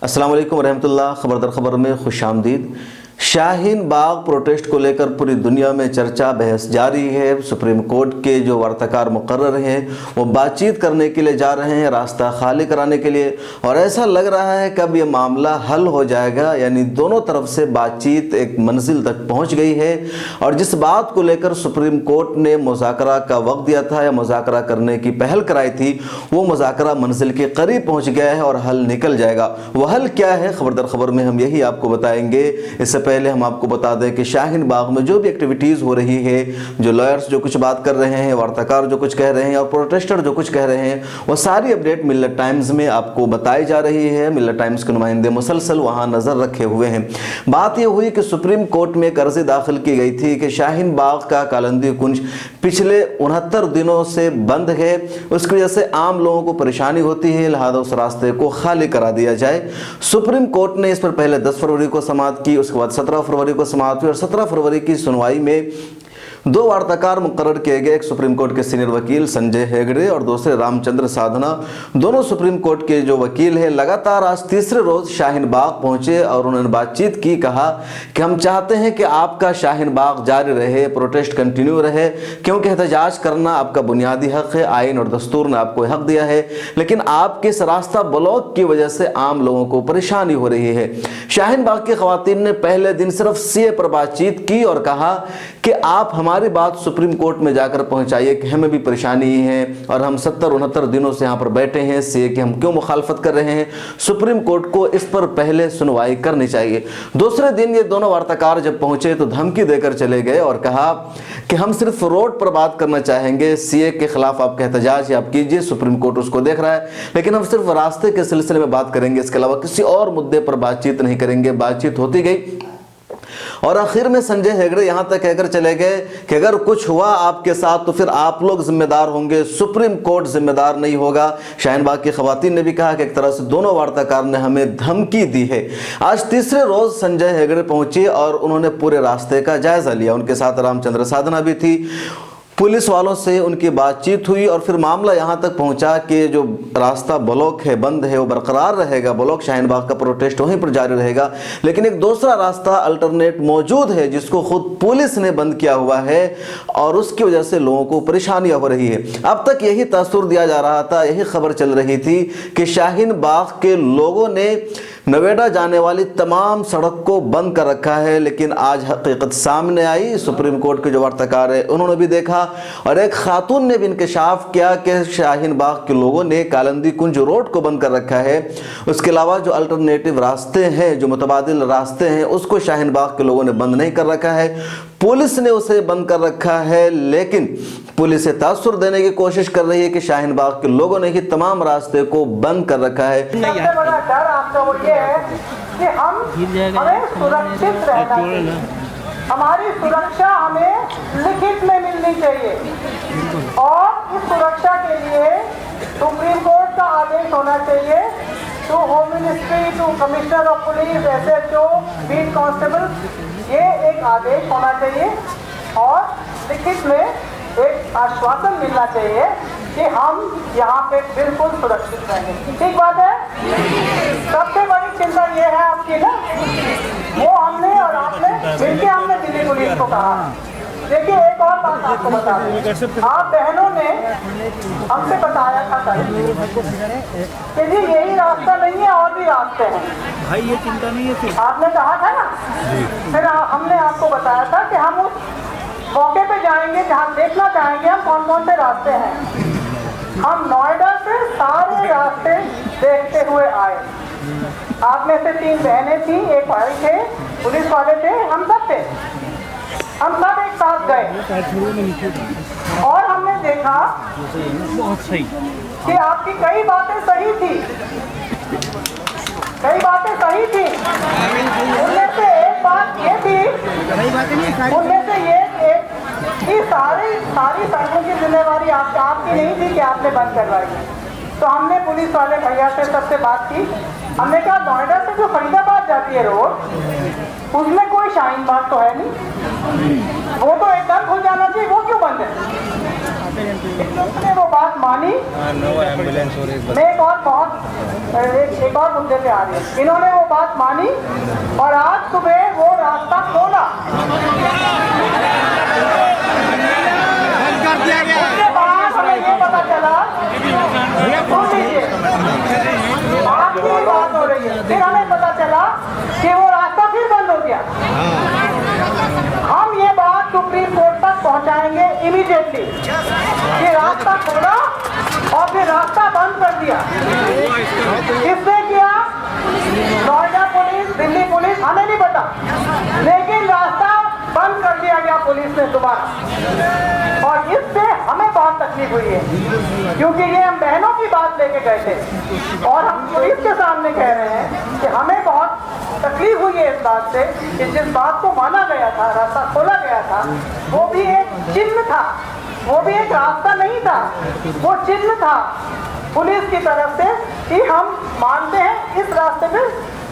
अस्सलाम वालेकुम रहमतुल्लाह। खबरदार खबर में खुश आमदीद। शाहीन बाग प्रोटेस्ट को लेकर पूरी दुनिया में चर्चा बहस जारी है। सुप्रीम कोर्ट के जो वार्ताकार मुकर्रर हैं वो बातचीत करने के लिए जा रहे हैं, रास्ता खाली कराने के लिए, और ऐसा लग रहा है कि अब ये मामला हल हो जाएगा। यानी दोनों तरफ से बातचीत एक मंजिल तक पहुंच गई है और जिस बात को लेकर सुप्रीम कोर्ट ने मुज़ाकरा का वक्त दिया था या मुज़ाकरा करने की पहल कराई थी, वो मुज़ाकरा मंजिल के करीब पहुँच गया है और हल निकल जाएगा। वो हल क्या है, खबरदार खबर में हम यही आपको बताएंगे। इससे पहले हम आपको बता दें कि शाहीन बाग में जो भी एक्टिविटीज़ हो रही है, जो लॉयर्स जो कुछ बात कर रहे हैं, वार्ताकार जो कुछ कह रहे हैं और प्रोटेस्टर जो कुछ कह रहे हैं, वो सारी अपडेट मिल्लत टाइम्स में आपको बताई जा रही है। मिल्लत टाइम्स के नुमाइंदे मुसलसल वहाँ नज़र रखे हुए हैं। बात यह हुई कि सुप्रीम कोर्ट में एक अर्ज़ी दाखिल की गई थी कि शाहीन बाग का कालंदी कुंज पिछले 69 दिनों से बंद है, उसकी वजह से आम लोगों को परेशानी होती है, लिहाजा उस रास्ते को खाली करा दिया जाए। सुप्रीम कोर्ट ने इस पर पहले 10 फरवरी को समाअत की, उसके बाद 17 फरवरी को समाअत हुई और 17 फरवरी की सुनवाई में दो वार्ताकार मुकर्रर किए गए। एक सुप्रीम कोर्ट के सीनियर वकील संजय हेगड़े और दूसरे रामचंद्र साधना। दोनों सुप्रीम कोर्ट के जो वकील हैं लगातार आज तीसरे रोज शाहीन बाग पहुंचे और उन्होंने बातचीत की। कहा कि हम चाहते हैं कि आपका शाहीन बाग जारी रहे, प्रोटेस्ट कंटिन्यू रहे, क्योंकि एहतजाज करना आपका बुनियादी हक है, आइन और दस्तूर ने आपको हक दिया है, लेकिन आपके इस रास्ता ब्लॉक की वजह से आम लोगों को परेशानी हो रही है। शाहीन बाग की खवातीन ने पहले दिन सिर्फ सीए पर बातचीत की और कहा कि आप हमारी बात सुप्रीम कोर्ट में जाकर पहुंचाइए कि हमें भी परेशानी है और हम 70-69 दिनों से यहाँ पर बैठे हैं, सीए की हम क्यों मुखालफत कर रहे हैं, सुप्रीम कोर्ट को इस पर पहले सुनवाई करनी चाहिए। दूसरे दिन ये दोनों वार्ताकार जब पहुंचे तो धमकी देकर चले गए और कहा कि हम सिर्फ रोड पर बात करना चाहेंगे, सीए के खिलाफ आपका एहतजाज आप कीजिए, सुप्रीम कोर्ट उसको देख रहा है, लेकिन हम सिर्फ रास्ते के सिलसिले में बात करेंगे, इसके अलावा किसी और मुद्दे पर बातचीत नहीं करेंगे। बातचीत होती गई और आखिर में संजय हेगड़े यहां तक कहकर चले गए कि अगर कुछ हुआ आपके साथ तो फिर आप लोग जिम्मेदार होंगे, सुप्रीम कोर्ट जिम्मेदार नहीं होगा। शाहीन बाग की खवातीन ने भी कहा कि एक तरह से दोनों वार्ताकार ने हमें धमकी दी है। आज तीसरे रोज संजय हेगड़े पहुंचे और उन्होंने पूरे रास्ते का जायजा लिया। उनके साथ रामचंद्र साधना भी थी। पुलिस वालों से उनकी बातचीत हुई और फिर मामला यहाँ तक पहुँचा कि जो रास्ता ब्लॉक है, बंद है, वो बरकरार रहेगा, ब्लॉक शाहीन बाग का प्रोटेस्ट वहीं पर जारी रहेगा, लेकिन एक दूसरा रास्ता अल्टरनेट मौजूद है जिसको खुद पुलिस ने बंद किया हुआ है और उसकी वजह से लोगों को परेशानियाँ हो रही है। अब तक यही तासुर दिया जा रहा था, यही खबर चल रही थी कि शाहीन बाग के लोगों ने नवेड़ा जाने वाली तमाम सड़क को बंद कर रखा है, लेकिन आज हकीकत सामने आई। सुप्रीम कोर्ट के जो वार्ताकार है उन्होंने भी देखा और एक खातून ने भी इंकशाफ किया कि शाहीन बाग के लोगों ने कालंदी कुंज रोड को बंद कर रखा है। उसके अलावा जो अल्टरनेटिव रास्ते हैं, जो मुतबादिल रास्ते हैं, उसको शाहीन बाग के लोगों ने बंद नहीं कर रखा है, पुलिस ने उसे बंद कर रखा है। लेकिन पुलिस तासुर देने की कोशिश कर रही है कि शाहीन बाग के लोगों ने ही तमाम रास्ते को बंद कर रखा है। सबसे बड़ा डर आपका वो ये है कि हमें सुरक्षित रहना चाहिए, हमारी सुरक्षा हमें लिखित में मिलनी चाहिए और इस सुरक्षा के लिए सुप्रीम कोर्ट का आदेश होना चाहिए। To home ministry, to commissioner of police, SHO, beat constable, ये एक आदेश होना चाहिए और लिखित में एक आश्वासन मिलना चाहिए कि हम यहाँ पे बिल्कुल सुरक्षित रहेंगे। ठीक बात है। सबसे बड़ी चिंता ये है आपकी ना, वो हमने और आपने मिलकर हमने दिल्ली पुलिस को कहा। देखिए एक और बात आपको बता दें, आप बहनों ने हमसे बताया था कल कि जी यही रास्ता नहीं है और भी रास्ते हैं भाई, ये चिंता नहीं है। फिर आपने कहा था ना, फिर हमने आपको बताया था कि हम उस मौके पे जाएंगे जहाँ देखना चाहेंगे हम कौन कौन से रास्ते हैं। हम नोएडा से सारे रास्ते देखते हुए आए। आप में से 3 बहनें थी, एक भाई थे, पुलिस वाले थे, हम सब थे, हम सब एक साथ गए और हमने देखा बहुत सही कि आपकी कई बातें सही थी, कई बातें सही थी। उनमें से एक बात ये थी, उनमें से ये एक कि सारी सड़कों की जिम्मेवारी आपकी नहीं थी कि आपने बंद करवाई है। तो हमने पुलिस वाले भैया से सबसे बात की। हमने कहा नोएडा से जो फरीदाबाद जाती है रोड, उसमें कोई शाहीन बाग तो है नहीं, वो तो एकदम खुल जाना चाहिए, वो क्यों बंद है? ने वो बात मानी। मैं एक और मुद्दे पे आ रही हूँ। इन्होंने वो बात मानी और आज सुबह वो रास्ता खोला। उसके बाद हमें ये पता चला, आपकी बात हो रही है, फिर हमें पता चला कि वो रास्ता फिर बंद हो गया। हम ये बात सुप्रीम कोर्ट तक पहुंचाएंगे इमीडिएटली कि रास्ता खोला और फिर रास्ता बंद कर दिया। किसने किया? नोएडा पुलिस, दिल्ली पुलिस, हमें नहीं पता, लेकिन रास्ता बंद कर दिया गया पुलिस ने दोबारा। और इससे हमें बहुत तकलीफ हुई है, क्योंकि ये हम बहनों की बात लेके गए थे और हम पुलिस के सामने कह रहे हैं कि हमें बहुत तकलीफ हुई है इस बात से कि जिस बात को माना गया था, रास्ता खोला गया था, वो भी एक चिन्ह था, वो भी एक रास्ता नहीं था, वो चिन्ह था पुलिस की तरफ से कि हम मानते हैं इस रास्ते पे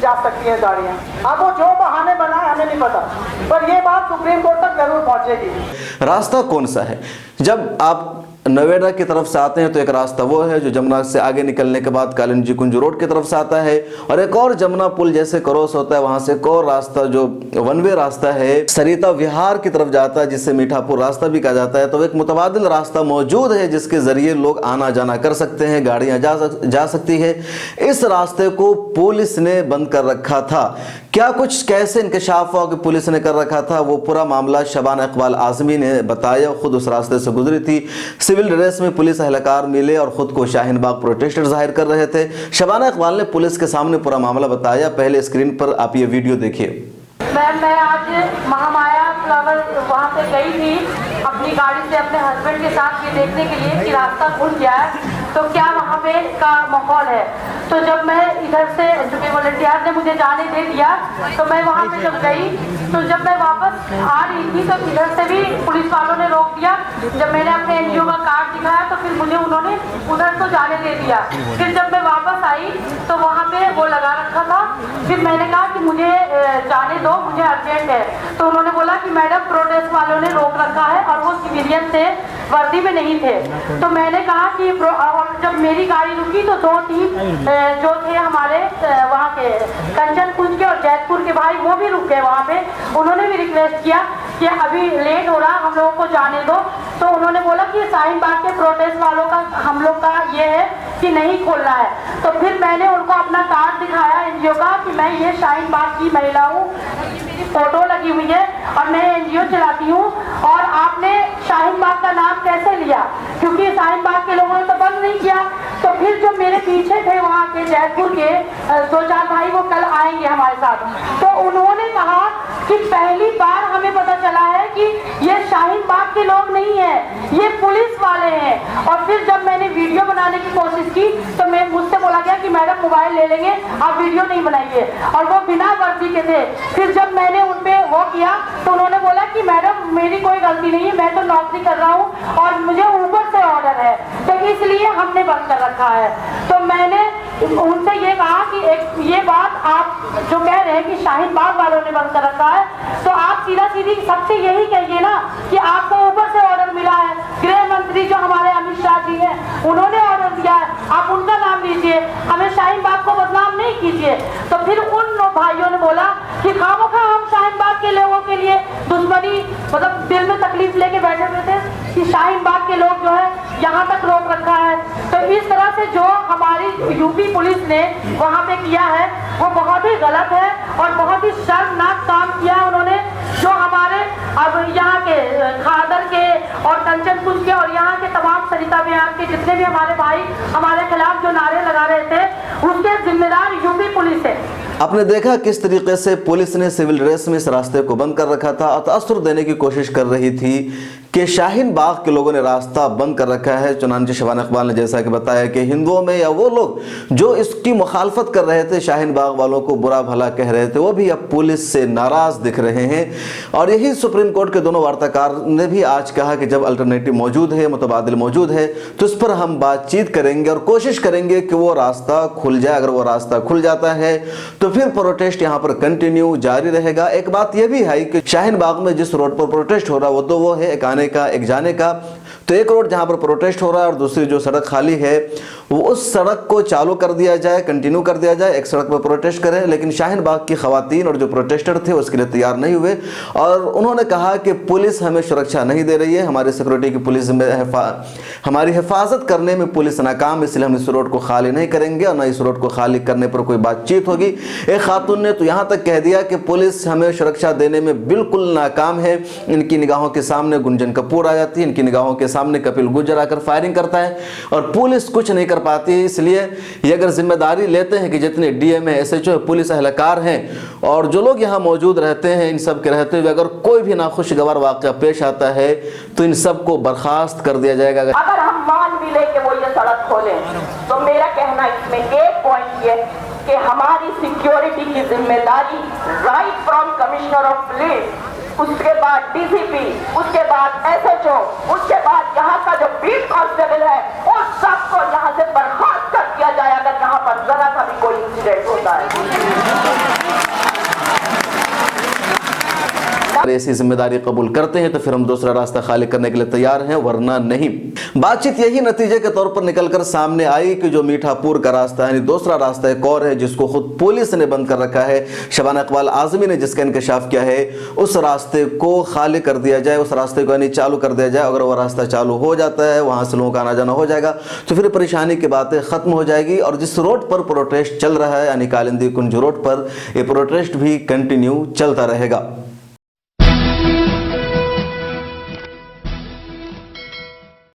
जा सकती है गाड़ियाँ। अब वो जो बहाने बनाए हमें नहीं पता, पर ये बात सुप्रीम कोर्ट तक जरूर पहुंचेगी। रास्ता कौन सा है? जब आप नोएडा की तरफ से आते हैं तो एक रास्ता वो है जो जमुना से आगे निकलने के बाद कालिंदी कुंज रोड की तरफ से आता है, और एक और जमुना पुल जैसे क्रॉस होता है, वहां से एक और रास्ता जो वन वे रास्ता है सरिता विहार की तरफ जाता है, जिसे मीठापुर रास्ता भी कहा जाता है। तो एक मुतबादिल रास्ता मौजूद है जिसके जरिए लोग आना जाना कर सकते हैं, गाड़ियां जा सकती है। इस रास्ते को पुलिस ने बंद कर रखा था। क्या कुछ कैसे इंकशाफ हुआ कि पुलिस ने कर रखा था, वो पूरा मामला शबाना इकबाल आजमी ने बताया। खुद उस रास्ते से गुजरी थी, सिविल ड्रेस में पुलिस एहलकार मिले और खुद को शाहीन बाग प्रोटेस्टर जाहिर कर रहे थे। शबाना इकबाल ने पुलिस के सामने पूरा मामला बताया। पहले स्क्रीन पर आप ये वीडियो देखिए। मैं आज महामाया फ्लावर वहाँ पे गई थी अपनी गाड़ी से अपने हस्बैंड के साथ ये देखने के लिए कि रास्ता खुल गया है तो क्या वहाँ पे का माहौल है। तो जब मैं इधर से चूँकि वॉलंटियर ने मुझे जाने दे दिया तो मैं वहाँ पे जब गई तो जब मैं वापस आ रही थी तो इधर से भी पुलिस वालों ने रोक दिया। जब मैंने अपने NGO का कार्ड दिखाया तो फिर मुझे उन्होंने उधर तो जाने दे दिया। फिर जब मैं वापस आई तो वहाँ पे वो लगा रखा था। फिर मैंने कहा कि मुझे जाने दो, मुझे अर्जेंट है। तो उन्होंने बोला कि मैडम प्रोटेस्ट वालों ने रोक रखा है और वो सिविलियन थे, वर्दी में नहीं थे। तो मैंने कहा कि और जब मेरी गाड़ी रुकी तो 2-3 जो थे हमारे वहाँ के कंचन कुंज के और जैतपुर के भाई वो भी रुक गए वहाँ पे। उन्होंने भी रिक्वेस्ट किया कि अभी लेट हो रहा, हम लोगों को जाने दो। तो उन्होंने बोला कि शाहीन बाग के प्रोटेस्ट वालों का हम लोग का ये है कि नहीं खोलना है। तो फिर मैंने उनको अपना कार्ड दिखाया NGO का कि मैं ये शाहीन बाग की महिला हूँ, फोटो लगी हुई है और मैं NGO चलाती हूँ। और आपने शाहीन बाग का नाम कैसे लिया, क्योंकि शाहीन बाग के लोगों ने तो बंद नहीं किया। तो फिर जो मेरे पीछे थे वहाँ के जयपुर के 2-4 भाई वो कल आएंगे हमारे साथ। तो उन्होंने कहा कि पहली बार हमें पता चला है कि ये शाहीन बाग के लोग नहीं है, ये पुलिस वाले हैं। और फिर जब मैंने वीडियो बनाने की कोशिश की तो मैं मुझसे बोला गया कि मैडम मोबाइल ले लेंगे, आप वीडियो नहीं बनाइए। और वो बिना वर्दी के थे। फिर जब मैंने उन पे वो किया तो उन्होंने बोला कि मैडम मेरी कोई गलती नहीं है, मैं तो नौकरी कर रहा हूँ और मुझे ऊपर से ऑर्डर है, तो इसलिए हमने बंद कर रखा है। तो मैंने उनसे ये कहा कि एक ये बात आप जो कह रहे हैं कि शाहीन बाग वालों ने बंद कर रखा है, तो आप सीधा सीधी सबसे यही कहिए ना कि आपको ऊपर से ऑर्डर मिला है। गृह मंत्री जो हमारे अमित शाह जी हैं उन्होंने ऑर्डर दिया है, आप उनका नाम लीजिए, हमें शाहीन बाग को बदनाम नहीं कीजिए। तो फिर उन भाइयों ने बोला कि खामोखा हम शाहीन बाग के लोगों के लिए दुश्मनी मतलब दिल में तकलीफ लेके बैठे हुए थे कि शाहीन बाग के लोग जो है यहाँ तक रोक रखा है। तो इस तरह से जो हमारी यूपी पुलिस ने वहाँ पे किया है वो बहुत ही गलत है और बहुत ही शर्मनाक काम किया उन्होंने। जो हमारे अब यहाँ के खादर के और कंचन कुंज के और यहाँ के तमाम सरिता विहार के जितने भी हमारे भाई हमारे खिलाफ जो नारे लगा रहे थे उसके जिम्मेदार यूपी पुलिस है। आपने देखा किस तरीके से पुलिस ने सिविल ड्रेस में इस रास्ते को बंद कर रखा था और तासुर देने की कोशिश कर रही थी कि शाहीन बाग के लोगों ने रास्ता बंद कर रखा है। चुनांचे शबाना इकबाल ने जैसा कि बताया कि हिंदुओं में या वो लोग जो इसकी मुखालफत कर रहे थे, शाहीन बाग वालों को बुरा भला कह रहे थे, वो भी अब पुलिस से नाराज दिख रहे हैं। और यही सुप्रीम कोर्ट के दोनों वार्ताकार ने भी आज कहा कि जब अल्टरनेटिव मौजूद है, मुतबादिल मौजूद है, तो इस पर हम बातचीत करेंगे और कोशिश करेंगे कि वो रास्ता खुल जाए। अगर वो रास्ता खुल जाता है तो फिर प्रोटेस्ट यहाँ पर कंटिन्यू जारी रहेगा। एक बात यह भी है कि शाहीन बाग में जिस रोड पर प्रोटेस्ट हो रहा है वो है एक आने का एक जाने का। तो एक रोड जहाँ पर प्रोटेस्ट हो रहा है और दूसरी जो सड़क खाली है वो उस सड़क को चालू कर दिया जाए, कंटिन्यू कर दिया जाए, एक सड़क पर प्रोटेस्ट करें। लेकिन शाहीन बाग की खवातीन और जो प्रोटेस्टर थे उसके लिए तैयार नहीं हुए और उन्होंने कहा कि पुलिस हमें सुरक्षा नहीं दे रही है, हमारी सिक्योरिटी की पुलिस में हमारी हिफाजत करने में पुलिस नाकाम, इसलिए हम इस रोड को खाली नहीं करेंगे और न इस रोड को खाली करने पर कोई बातचीत होगी। एक खातून ने तो यहाँ तक कह दिया कि पुलिस हमें सुरक्षा देने में बिल्कुल नाकाम है। इनकी निगाहों के सामने गुंजन कपूर आ जाती है, इनकी निगाहों के सामने कपिल गुर्जर आकर फायरिंग करता है और पुलिस कुछ नहीं कर पाती है। इसलिए ये अगर जिम्मेदारी लेते हैं कि जितने डीएमए, एसएचओ, पुलिस एहलकार हैं और जो लोग यहाँ मौजूद रहते हैं, इन सब के रहते हुए अगर कोई भी नाखुशगवार वाक़या पेश आता है तो इन सबको बर्खास्त कर दिया जाएगा। अगर हम मान भी ले कि वो ये सड़क खोलें तो मेरा कहना इसमें एक पॉइंट ये कि हमारी सिक्योरिटी की जिम्मेदारी right from commissioner of police, उसके बाद डीसीपी, उसके बाद एसएचओ, उसके बाद यहाँ का जो बीट कांस्टेबल है उन सबको यहाँ से बर्खास्त कर दिया जाए अगर यहाँ पर जरा सा भी कोई इंसिडेंट होता है। ऐसी जिम्मेदारी कबूल करते हैं तो फिर हम दूसरा रास्ता खाली करने के लिए तैयार हैं, वरना नहीं। बातचीत यही नतीजे के तौर पर निकलकर सामने आई कि जो मीठापुर का रास्ता यानी दूसरा रास्ता एक और है जिसको खुद पुलिस ने बंद कर रखा है, शबाना इकबाल आजमी ने जिसका इंकशाफ किया है, उस रास्ते को खाली कर दिया जाए, उस रास्ते को यानी चालू कर दिया जाए। अगर वो रास्ता चालू हो जाता है, वहां से लोगों का आना जाना हो जाएगा तो फिर परेशानी की बातें खत्म हो जाएगी। और जिस रोड पर प्रोटेस्ट चल रहा है यानी कालिंदी कुंज रोड पर, ये प्रोटेस्ट भी कंटिन्यू चलता रहेगा।